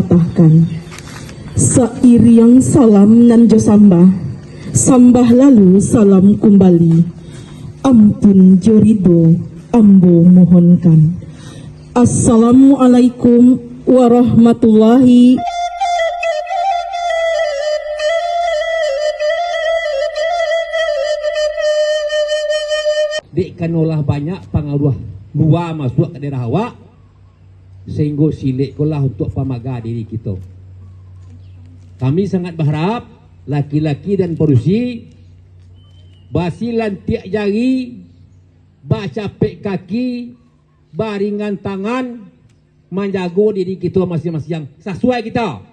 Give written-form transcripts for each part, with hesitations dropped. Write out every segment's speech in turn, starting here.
patahkan. Sairiang salam nan jo sambah, sambah lalu salam kembali. Ampun jorido ambo mohonkan. Assalamualaikum warahmatullahi. Dek kanolah banyak pengaruh luar masuk ke daerah awak, sehingga silik kolah untuk pamaga diri kita. Kami sangat berharap laki-laki dan perusi basilan tiak jari, bacapek kaki, baringan tangan, menjaga diri kita masing-masing. Sesuai kita.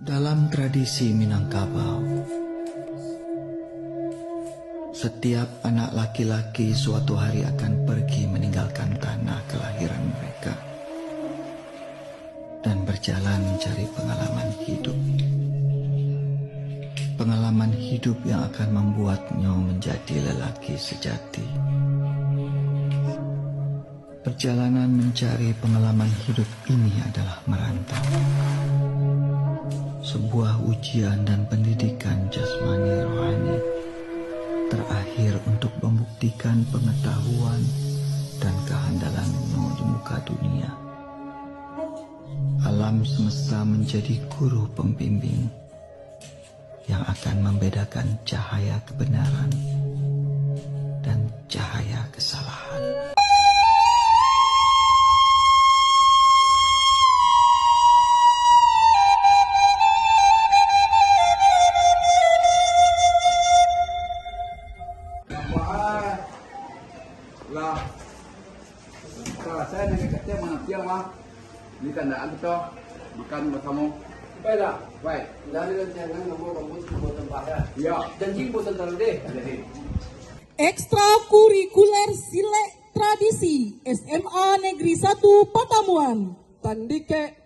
Dalam tradisi Minangkabau, setiap anak laki-laki suatu hari akan pergi meninggalkan tanah kelahiran mereka dan berjalan mencari pengalaman hidup. Pengalaman hidup yang akan membuatnya menjadi lelaki sejati. Perjalanan mencari pengalaman hidup ini adalah merantau. Sebuah ujian dan pendidikan jasmani rohani terakhir untuk membuktikan pengetahuan dan kehandalan di muka dunia. Alam semesta menjadi guru pembimbing yang akan membedakan cahaya kebenaran dan cahaya kesalahan. Lah, saya dengan kecil mana siang lah, di tandaan kita makan bersama. Baiklah, baik. Dari rancangan nombor buat tempat ya. Ya. Janji buat tentang deh. Ekstrakurikuler Silek Tradisi SMA Negeri 1 Patamuan. Tandike